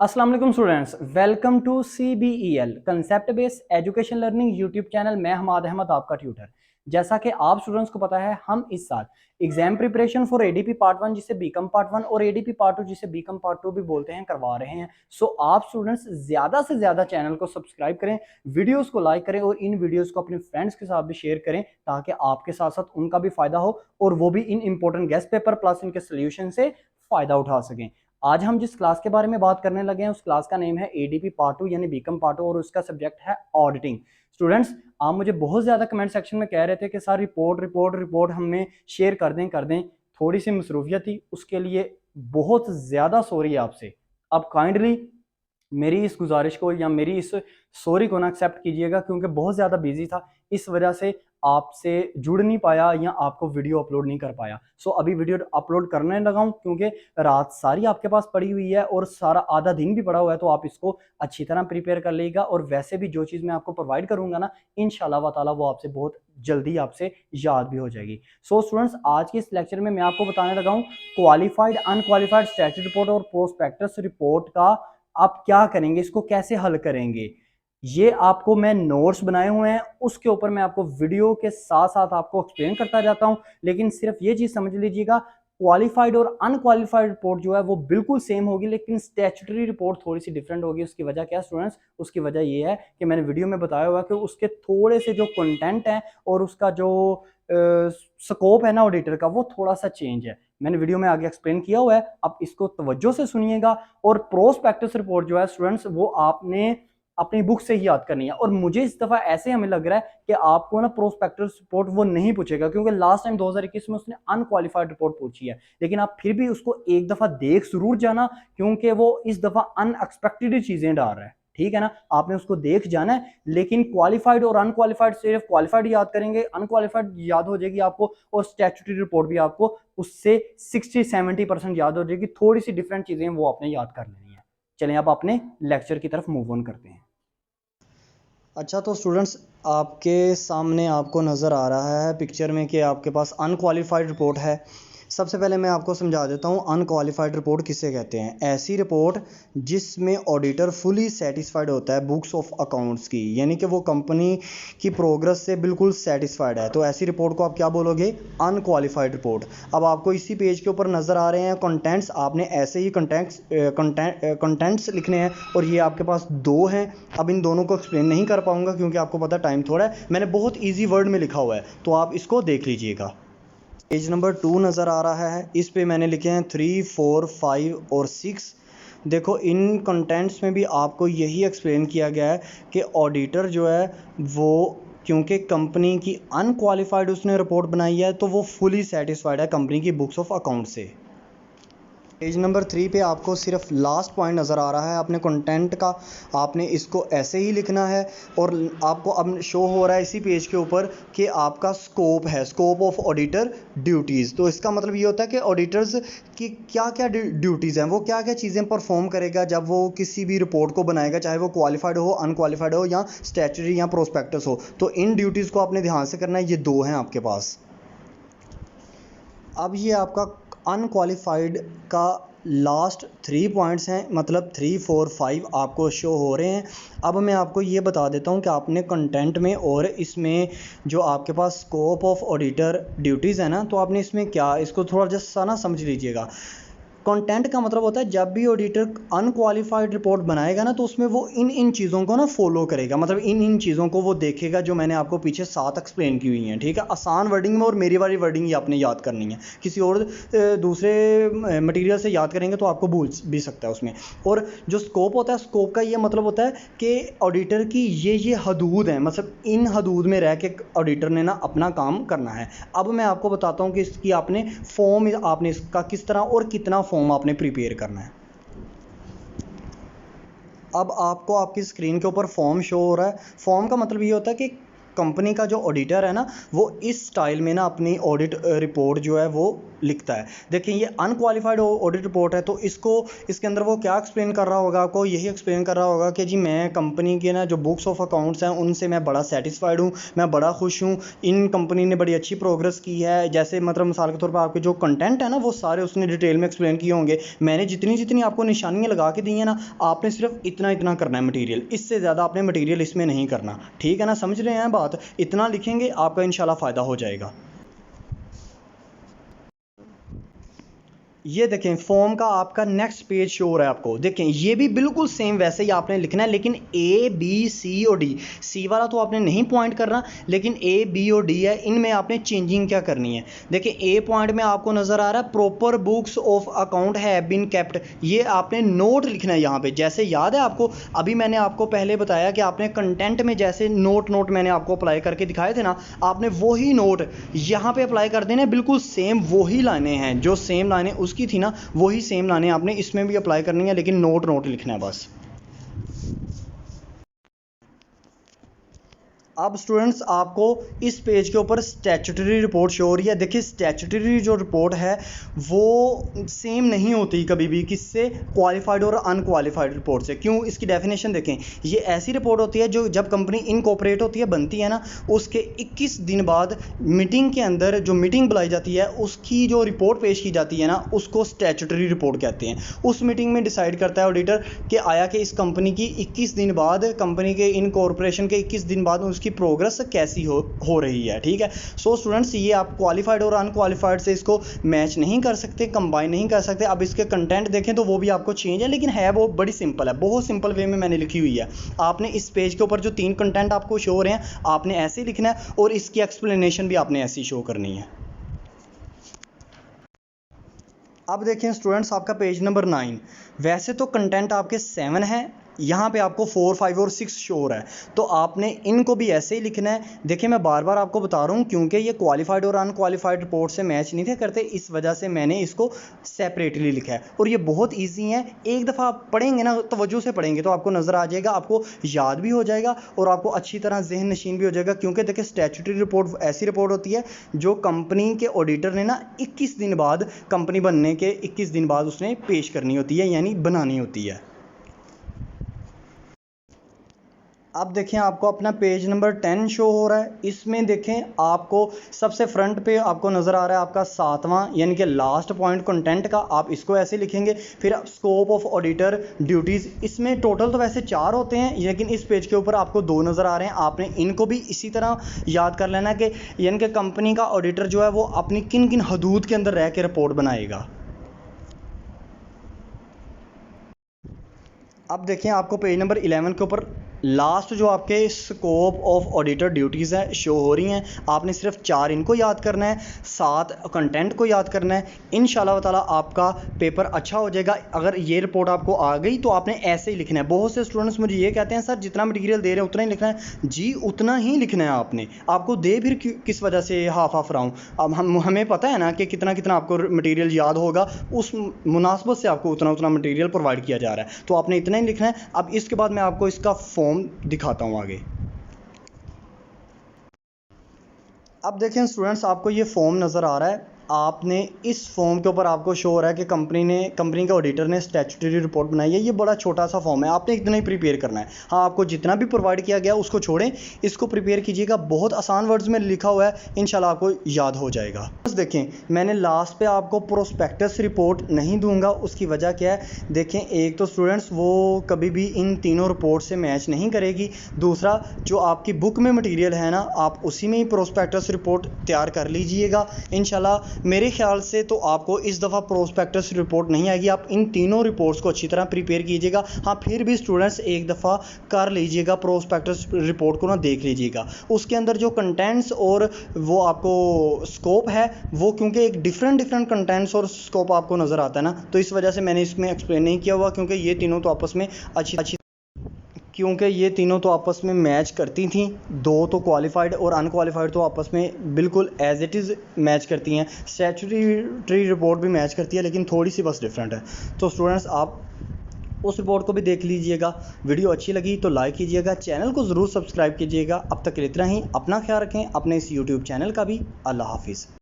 अस्सलाम वालेकुम students, welcome to CBEL concept based education learning YouTube channel. मैं हमाद अहमद आपका ट्यूटर। जैसा कि आप स्टूडेंट्स को पता है, हम इस साल exam preparation for ADP part 1 जिसे बीकॉम पार्ट 1 और एडीपी पार्ट 2 जिसे बीकॉम पार्ट 2 भी बोलते हैं करवा रहे हैं। सो आप स्टूडेंट्स ज़्यादा से ज़्यादा चैनल को सब्सक्राइब करें, वीडियोज़ को लाइक करें और इन वीडियोज़ को अपने फ्रेंड्स के साथ भी शेयर करें ताकि आपके साथ साथ उनका भी फ़ायदा हो और वो भी इन इंपॉर्टेंट गेस्ट पेपर प्लस इनके सोल्यूशन से फ़ायदा उठा सकें। आज हम जिस क्लास के बारे में बात करने लगे हैं उस क्लास का नेम है एडीपी पार्ट 2 यानी बीकॉम पार्ट 2 और उसका सब्जेक्ट है ऑडिटिंग। स्टूडेंट्स, आप मुझे बहुत ज़्यादा कमेंट सेक्शन में कह रहे थे कि सर रिपोर्ट रिपोर्ट रिपोर्ट हमें शेयर कर दें। थोड़ी सी मसरूफियत थी, उसके लिए बहुत ज़्यादा सॉरी आपसे। अब काइंडली मेरी इस गुजारिश को या मेरी इस सॉरी को ना एक्सेप्ट कीजिएगा, क्योंकि बहुत ज़्यादा बिजी था, इस वजह से आपसे जुड़ नहीं पाया या आपको वीडियो अपलोड नहीं कर पाया। सो अभी वीडियो अपलोड करने लगा हूँ क्योंकि रात सारी आपके पास पड़ी हुई है और सारा आधा दिन भी पड़ा हुआ है, तो आप इसको अच्छी तरह प्रिपेयर कर लीजिएगा। और वैसे भी जो चीज़ मैं आपको प्रोवाइड करूँगा ना, इंशाल्लाह व ताला वो आपसे बहुत जल्दी आपसे याद भी हो जाएगी। सो स्टूडेंट्स, आज के इस लेक्चर में मैं आपको बताने लगा हूँ क्वालिफाइड अनक्वालिफाइड स्टैट्यूटरी रिपोर्ट और प्रोस्पेक्टस रिपोर्ट का आप क्या करेंगे, इसको कैसे हल करेंगे। ये आपको मैं नोट्स बनाए हुए हैं, उसके ऊपर मैं आपको वीडियो के साथ साथ आपको एक्सप्लेन करता जाता हूं। लेकिन सिर्फ ये चीज समझ लीजिएगा, क्वालिफाइड और अनक्वालिफाइड रिपोर्ट जो है वो बिल्कुल सेम होगी, लेकिन स्टैट्यूटरी रिपोर्ट थोड़ी सी डिफरेंट होगी। उसकी वजह क्या स्टूडेंट्स? उसकी वजह ये है कि मैंने वीडियो में बताया हुआ कि उसके थोड़े से जो कंटेंट है और उसका जो स्कोप है ना ऑडिटर का, वो थोड़ा सा चेंज है। मैंने वीडियो में आगे एक्सप्लेन किया हुआ है, अब इसको तवज्जो से सुनिएगा। और प्रोस्पेक्टस रिपोर्ट जो है स्टूडेंट्स, वो आपने अपनी बुक से ही याद करनी है। और मुझे इस दफा ऐसे हमें लग रहा है कि आपको ना प्रोस्पेक्टस रिपोर्ट वो नहीं पूछेगा, क्योंकि लास्ट टाइम 2021 में उसने अनक्वालिफाइड रिपोर्ट पूछी है। लेकिन आप फिर भी उसको एक दफा देख जरूर जाना, क्योंकि वो इस दफा अनएक्सपेक्टेड चीजें डाल रहा है। ठीक है ना, आपने उसको देख जाना है। लेकिन क्वालिफाइड और अनक्वालिफाइड, सिर्फ क्वालिफाइड याद करेंगे, अनक्वालिफाइड याद हो जाएगी आपको, और स्टैट्यूटरी रिपोर्ट भी आपको उससे 60-70% याद हो जाएगी। थोड़ी सी डिफरेंट चीजें वो आपने याद कर लेनी है। चलें आप अपने लेक्चर की तरफ मूव ऑन करते हैं। अच्छा, तो स्टूडेंट्स, आपके सामने आपको नज़र आ रहा है पिक्चर में कि आपके पास अनक्वालिफाइड रिपोर्ट है। सबसे पहले मैं आपको समझा देता हूँ अनक्वालिफाइड रिपोर्ट किसे कहते हैं। ऐसी रिपोर्ट जिसमें ऑडिटर फुली सेटिस्फाइड होता है बुक्स ऑफ अकाउंट्स की, यानी कि वो कंपनी की प्रोग्रेस से बिल्कुल सेटिस्फाइड है, तो ऐसी रिपोर्ट को आप क्या बोलोगे? Unqualified report. अब आपको इसी पेज के ऊपर नज़र आ रहे हैं कंटेंट्स, आपने ऐसे ही कंटेंट्स लिखने हैं और ये आपके पास दो हैं। अब इन दोनों को एक्सप्लेन नहीं कर पाऊंगा क्योंकि आपको पता टाइम थोड़ा है। मैंने बहुत ईजी वर्ड में लिखा हुआ है, तो आप इसको देख लीजिएगा। पेज नंबर 2 नज़र आ रहा है, इस पे मैंने लिखे हैं 3, 4, 5 और 6। देखो, इन कंटेंट्स में भी आपको यही एक्सप्लेन किया गया है कि ऑडिटर जो है वो, क्योंकि कंपनी की अनक्वालिफाइड उसने रिपोर्ट बनाई है, तो वो फुली सेटिस्फाइड है कंपनी की बुक्स ऑफ अकाउंट से। पेज नंबर 3 पे आपको सिर्फ लास्ट पॉइंट नज़र आ रहा है अपने कंटेंट का, आपने इसको ऐसे ही लिखना है। और आपको अब शो हो रहा है इसी पेज के ऊपर कि आपका स्कोप है, स्कोप ऑफ ऑडिटर ड्यूटीज़। तो इसका मतलब ये होता है कि ऑडिटर्स की क्या क्या ड्यूटीज़ हैं, वो क्या क्या चीज़ें परफॉर्म करेगा जब वो किसी भी रिपोर्ट को बनाएगा, चाहे वो क्वालिफाइड हो, अनक्वालिफाइड हो या स्टैट्यूटरी या प्रोस्पेक्टस हो। तो इन ड्यूटीज़ को आपने ध्यान से करना है, ये दो हैं आपके पास। अब ये आपका अनक्वालिफाइड का लास्ट 3 पॉइंट्स हैं, मतलब 3, 4, 5 आपको शो हो रहे हैं। अब मैं आपको ये बता देता हूँ कि आपने कंटेंट में और इसमें जो आपके पास स्कोप ऑफ ऑडिटर ड्यूटीज़ है ना, तो आपने इसमें क्या, इसको थोड़ा जस्ट सा ना समझ लीजिएगा। कंटेंट का मतलब होता है जब भी ऑडिटर अनक्वालिफाइड रिपोर्ट बनाएगा ना, तो उसमें वो इन चीज़ों को ना फॉलो करेगा, मतलब इन चीज़ों को वो देखेगा जो मैंने आपको पीछे 7 एक्सप्लेन की हुई हैं। ठीक है, आसान वर्डिंग में, और मेरी वाली वर्डिंग ही आपने याद करनी है। किसी और दूसरे मटेरियल से याद करेंगे तो आपको भूल भी सकता है उसमें। और जो स्कोप होता है, स्कोप का ये मतलब होता है कि ऑडिटर की ये हदूद हैं, मतलब इन हदूद में रह के ऑडिटर ने ना अपना काम करना है। अब मैं आपको बताता हूँ कि इसकी आपने फॉर्म, आपने इसका किस तरह और कितना फॉर्म आपने प्रिपेयर करना है। अब आपको आपकी स्क्रीन के ऊपर फॉर्म शो हो रहा है। फॉर्म का मतलब ये होता है कि कंपनी का जो ऑडिटर है ना, वो इस स्टाइल में ना अपनी ऑडिट रिपोर्ट जो है वो लिखता है। देखिए ये अनक्वालिफाइड ऑडिट रिपोर्ट है, तो इसके अंदर वो क्या एक्सप्लेन कर रहा होगा आपको, यही एक्सप्लेन कर रहा होगा कि जी मैं कंपनी के ना जो बुक्स ऑफ अकाउंट्स हैं उनसे मैं बड़ा सेटिस्फाइड हूँ, मैं बड़ा खुश हूँ, इन कंपनी ने बड़ी अच्छी प्रोग्रेस की है। जैसे मतलब मिसाल के तौर पर आपके जो कंटेंट है ना वो सारे उसने डिटेल में एक्सप्लेन किए होंगे। मैंने जितनी जितनी आपको निशानियाँ लगा के दी हैं ना, आपने सिर्फ इतना इतना करना है मटीरियल, इससे ज़्यादा आपने मटीरियल इसमें नहीं करना, ठीक है ना, समझ रहे हैं बात। इतना लिखेंगे आपका इंशाल्लाह फ़ायदा हो जाएगा। ये देखें फॉर्म का आपका नेक्स्ट पेज शो हो रहा है आपको। देखें ये भी बिल्कुल सेम वैसे ही आपने लिखना है, लेकिन ए बी सी और डी, सी वाला तो आपने नहीं पॉइंट करना, लेकिन ए बी और डी है, इनमें आपने चेंजिंग क्या करनी है। देखिए ए पॉइंट में आपको नज़र आ रहा है proper books of account have been kept, ये आपने नोट लिखना है यहाँ पे। जैसे याद है आपको, अभी मैंने आपको पहले बताया कि आपने कंटेंट में जैसे नोट मैंने आपको अप्लाई करके दिखाए थे ना, आपने वही नोट यहाँ पे अप्लाई कर देने, बिल्कुल सेम वही लाने हैं, जो सेम लाने की थी ना वही सेम लाने आपने इसमें भी अप्लाई करनी है, लेकिन नोट लिखना है बस। अब स्टूडेंट्स आपको इस पेज के ऊपर स्टैट्यूटरी रिपोर्ट शो हो रही है। देखिए स्टैट्यूटरी जो रिपोर्ट है वो सेम नहीं होती कभी भी किससे, क्वालिफाइड और अनक्वालिफाइड रिपोर्ट से। क्यों, इसकी डेफिनेशन देखें, ये ऐसी रिपोर्ट होती है जो जब कंपनी इनकॉर्पोरेट होती है, बनती है ना, उसके 21 दिन बाद मीटिंग के अंदर जो मीटिंग बुलाई जाती है उसकी जो रिपोर्ट पेश की जाती है ना, उसको स्टैट्यूटरी रिपोर्ट कहते हैं। उस मीटिंग में डिसाइड करता है ऑडिटर कि आया कि इस कंपनी की 21 दिन बाद, कंपनी के इनकॉर्पोरेशन के 21 दिन बाद उसकी प्रोग्रेस कैसी हो रही है, ठीक है। सो स्टूडेंट्स ये आप क्वालिफाइड और अनक्वालिफाइड से इसको मैच नहीं कर सकते, कंबाइन नहीं कर सकते। अब इसके कंटेंट देखें तो वो भी आपको चेंज है, लेकिन है वो बड़ी सिंपल है, बहुत सिंपल वे में मैंने लिखी हुई है। आपने इस पेज के ऊपर जो 3 कंटेंट आपको शो हो रहे हैं आपने ऐसे ही लिखना है, और इसकी एक्सप्लेनेशन भी आपने ऐसी शो करनी है। अब देखें स्टूडेंट्स आपका पेज नंबर 9, वैसे तो कंटेंट आपके 7 हैं, यहाँ पे आपको 4, 5 और 6 शो हो रहा है, तो आपने इनको भी ऐसे ही लिखना है। देखिए मैं बार बार आपको बता रहा हूँ क्योंकि ये क्वालिफाइड और अनक्वालिफाइड रिपोर्ट से मैच नहीं थे करते, इस वजह से मैंने इसको सेपरेटली लिखा है। और ये बहुत ईजी है, एक दफ़ा आप पढ़ेंगे ना, तवज्जो से पढ़ेंगे तो आपको नज़र आ जाएगा, आपको याद भी हो जाएगा और आपको अच्छी तरह जहन नशीन भी हो जाएगा। क्योंकि देखिए स्टैट्यूटरी रिपोर्ट ऐसी रिपोर्ट होती है जो कंपनी के ऑडिटर ने ना 21 दिन बाद, कंपनी बनने के 21 दिन बाद उसने पेश करनी होती है, यानी बनानी होती है। अब देखें आपको अपना पेज नंबर 10 शो हो रहा है। इसमें देखें आपको सबसे फ्रंट पे आपको नज़र आ रहा है आपका 7वां यानी कि लास्ट पॉइंट कंटेंट का, आप इसको ऐसे लिखेंगे। फिर स्कोप ऑफ ऑडिटर ड्यूटीज़, इसमें टोटल तो वैसे 4 होते हैं, लेकिन इस पेज के ऊपर आपको 2 नज़र आ रहे हैं। आपने इनको भी इसी तरह याद कर लेना कि यानी कि कंपनी का ऑडिटर जो है वो अपनी किन किन हदूद के अंदर रह के रिपोर्ट बनाएगा। अब देखें आपको पेज नंबर 11 के ऊपर लास्ट जो आपके स्कोप ऑफ ऑडिटर ड्यूटीज़ है शो हो रही हैं। आपने सिर्फ 4 इनको याद करना है, 7 कंटेंट को याद करना है। इंशाल्लाह ताला आपका पेपर अच्छा हो जाएगा। अगर ये रिपोर्ट आपको आ गई तो आपने ऐसे ही लिखना है। बहुत से स्टूडेंट्स मुझे ये कहते हैं सर जितना मटीरियल दे रहे हैं उतना ही लिखना है। जी उतना ही लिखना है आपने, आपको दे फिर किस वजह से हाफ रहा हूँ। अब हमें पता है ना कि कितना कितना आपको मटीरियल याद होगा, उस मुनासबत से आपको उतना उतना मटीरियल प्रोवाइड किया जा रहा है, तो आपने इतना ही लिखना है। अब इसके बाद मैं आपको इसका फॉर्म दिखाता हूं आगे। अब देखें स्टूडेंट्स आपको ये फॉर्म नज़र आ रहा है। आपने इस फॉर्म के ऊपर आपको शो हो रहा है कि कंपनी के ऑडिटर ने स्टैट्यूटरी रिपोर्ट बनाई है। ये बड़ा छोटा सा फॉर्म है, आपने इतना ही प्रिपेयर करना है। हाँ आपको जितना भी प्रोवाइड किया गया उसको छोड़ें, इसको प्रिपेयर कीजिएगा। बहुत आसान वर्ड्स में लिखा हुआ है, इंशाल्लाह आपको याद हो जाएगा। बस देखें मैंने लास्ट पे आपको प्रोस्पेक्टस रिपोर्ट नहीं दूंगा, उसकी वजह क्या है। देखें एक तो स्टूडेंट्स वो कभी भी इन तीनों रिपोर्ट से मैच नहीं करेगी। दूसरा जो आपकी बुक में मटीरियल है ना, आप उसी में ही प्रोस्पेक्टस रिपोर्ट तैयार कर लीजिएगा इंशाल्लाह। मेरे ख्याल से तो आपको इस दफ़ा प्रोस्पेक्टस रिपोर्ट नहीं आएगी। आप इन तीनों रिपोर्ट्स को अच्छी तरह प्रिपेयर कीजिएगा। हाँ फिर भी स्टूडेंट्स एक दफ़ा कर लीजिएगा, प्रोस्पेक्टस रिपोर्ट को ना देख लीजिएगा। उसके अंदर जो कंटेंट्स और वो आपको स्कोप है वो क्योंकि एक डिफरेंट कंटेंट्स और स्कोप आपको नज़र आता है ना, तो इस वजह से मैंने इसमें एक्सप्लेन नहीं किया हुआ। क्योंकि ये तीनों तो आपस में मैच करती थी। 2 तो क्वालिफाइड और अनक्वालिफाइड तो आपस में बिल्कुल एज इट इज़ मैच करती हैं। स्टैट्यूटरी रिपोर्ट भी मैच करती है, लेकिन थोड़ी सी बस डिफरेंट है। तो स्टूडेंट्स आप उस रिपोर्ट को भी देख लीजिएगा। वीडियो अच्छी लगी तो लाइक कीजिएगा, चैनल को ज़रूर सब्सक्राइब कीजिएगा। अब तक इतना ही, अपना ख्याल रखें, अपने इस यूट्यूब चैनल का भी। अल्लाह हाफिज़।